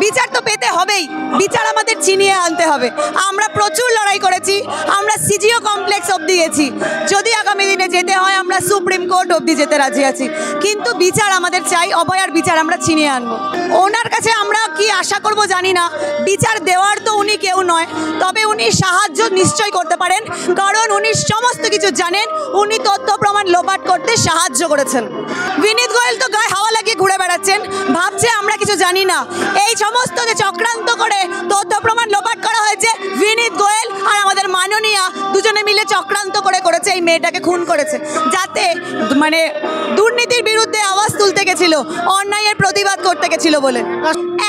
বিচার তো পেতে হবেই, বিচার আমাদের ছিনিয়ে আনতে হবে। আমরা প্রচুর লড়াই করেছি, আমরা সিজিও কমপ্লেক্স অবধি গেছি, যদি আগামী দিনে যেতে হয় আমরা সুপ্রিম কোর্ট অবধি যেতে রাজি আছি, কিন্তু বিচার আমাদের চাই। অভয়ার বিচার আমরা ছিনিয়ে আনবো। ওনার কাছে আমরা কি আশা করব জানি না, বিচার দেওয়ার তো উনি কেউ নয়, তবে উনি সাহায্য নিশ্চয়ই করতে পারেন, কারণ উনি সমস্ত কিছু জানেন। উনি তথ্য প্রমাণ লোপাট করতে সাহায্য করেছেন। বিনীত গোয়েল তো গায়ে হাওয়া লাগিয়ে ঘুরে বেড়াচ্ছেন, ভাবছে আমরা কিছু জানি না। এই সমস্ত যে চক্রান্ত করে তথ্য প্রমাণ লোপাট করা হয়েছে, বিনীত গোয়েল আর আমাদের মাননীয়া দুজনে মিলে চক্রান্ত করেছে, এই মেয়েটাকে খুন করেছে, যাতে মানে দুর্নীতির বিরুদ্ধে আওয়াজ তুলতে গেছিল, অন্যায়ের প্রতিবাদ করতে গেছিল বলে।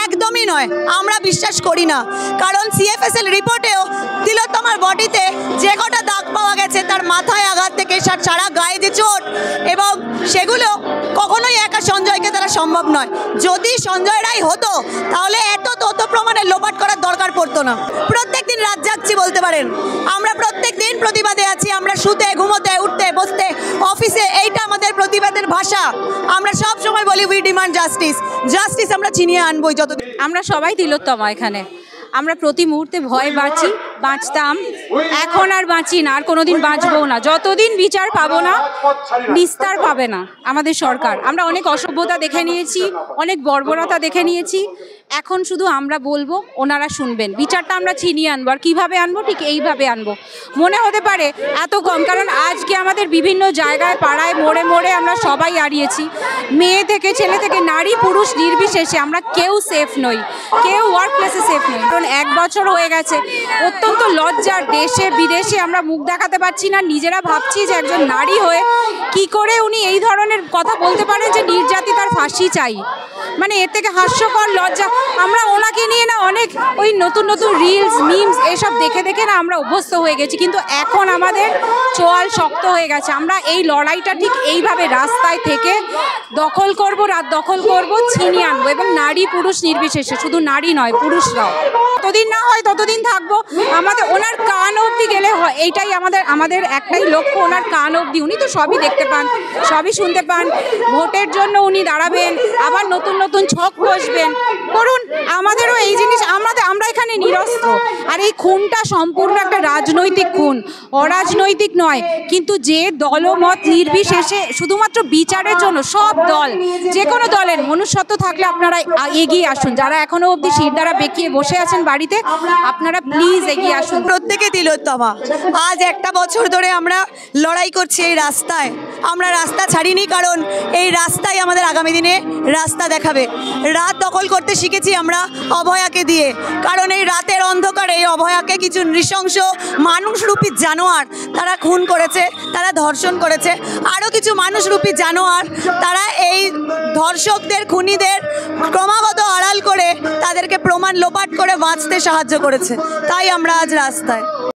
একদমই নয়, আমরা বিশ্বাস করি না, কারণ সিএফএসএল রিপোর্টেও তিলোত্তমার বডিতে যে কটা দাগ পাওয়া গেছে, তার মাথায় আঘাত থেকে সারা গায়ে যে চোট, এবং সেগুলো কখনোই একা সঞ্জয়কে দ্বারা সম্ভব নয়। যদি সঞ্জয় রায় হতো তাহলে এত তথ্য প্রমাণের লোপাট করার দরকার পড়তো না। প্রত্যেক দিন রাত জাগছি বলতে পারেন, আমরা প্রত্যেক দিন প্রতিবাদে আছি, আমরা শুতে ঘুমোতে উঠতে বসতে অফিসে, এইটা আমাদের প্রতিবাদের ভাষা। আমরা সব সময় বলি উই ডিমান্ড জাস্টিস, জাস্টিস আমরা ছিনিয়ে আনবোই। যত আমরা সবাই তিলোত্তমা এখানে, আমরা প্রতি মুহূর্তে ভয় বাঁচতাম, এখন আর বাঁচি না, আর কোনোদিন বাঁচবো না। যতদিন বিচার পাবো না, নিস্তার পাবে না আমাদের সরকার। আমরা অনেক অসভ্যতা দেখে নিয়েছি, অনেক বর্বরতা দেখে নিয়েছি, এখন শুধু আমরা বলবো, ওনারা শুনবেন। বিচারটা আমরা ছিনিয়ে আনবো, আর কীভাবে আনবো? ঠিক এইভাবে আনবো। মনে হতে পারে এত কম, কারণ আজকে আমাদের বিভিন্ন জায়গায় পাড়ায় মোড়ে মোড়ে আমরা সবাই হারিয়েছি, মেয়ে থেকে ছেলে থেকে নারী পুরুষ নির্বিশেষে আমরা কেউ সেফ নই, কেউ ওয়ার্ক প্লেসে সেফ নই। কারণ 1 বছর হয়ে গেছে, অত্যন্ত লজ্জার, দেশে বিদেশে আমরা মুখ দেখাতে পারছি না। নিজেরা ভাবছি যে একজন নারী হয়ে কি করে উনি এই ধরনের কথা বলতে পারেন যে নির্যাতিতার ফাঁসি চাই। মানে এর থেকে হাস্যকর, লজ্জা। আমরা ওনাকে নিয়ে না অনেক ওই নতুন নতুন রিলস মিমস এসব দেখে দেখে না আমরা অভ্যস্ত হয়ে গেছি, কিন্তু এখন আমাদের চোয়াল শক্ত হয়ে গেছে। আমরা এই লড়াইটা ঠিক এইভাবে রাস্তায় থেকে দখল করব, রাত দখল করব, ছিনিয়ে আনবো, এবং নারী পুরুষ নির্বিশেষে, শুধু নারী নয় পুরুষরাও। যতদিন না হয় ততদিন থাকবো। আমাদের ওনার কান অবধি গেলে হয়, এইটাই আমাদের একটাই লক্ষ্য, ওনার কান অবধি। উনি তো সবই দেখতে পান, সবই শুনতে পান। ভোটের জন্য উনি দাঁড়াবেন, আবার নতুন নতুন ছক কষবেন, করুন। আমাদেরও এই জিনিস, আমরা এখানে নিরস্ত্র। আর এই খুনটা সম্পূর্ণ একটা রাজনৈতিক খুন, অরাজনৈতিক নয়। কিন্তু যে দলমত নির্বিশেষে শুধুমাত্র বিচারের জন্য সব দল, যে কোনো দলের মনুষ্যত্ব থাকলে আপনারা এগিয়ে আসুন। যারা এখনো অবধি শির দ্বারা বেঁকিয়ে বসে আছেন বাড়িতে, আপনারা প্লিজ এগিয়ে আসুন। প্রত্যেকে তিলোত্তমা। আজ 1টা বছর ধরে আমরা লড়াই করছি এই রাস্তায়, আমরা রাস্তা ছাড়িনি, কারণ এই রাস্তাই আমাদের আগামী দিনে রাস্তা দেখাবে। রাত দখল করতে শিখেছি আমরা অভয়াকে দিয়ে, কারণ এই রাতের অন্ধকারে এই অভয়াকে কিছু নৃশংস মানুষরূপী জানোয়ার তারা খুন করেছে, তারা ধর্ষণ করেছে। আরও কিছু মানুষরূপী জানোয়ার তারা এই ধর্ষকদের, খুনিদের ক্রমাগত আড়াল করে তাদেরকে প্রমাণ লোপাট করে বাঁচতে সাহায্য করেছে। তাই আমরা আজ রাস্তায়।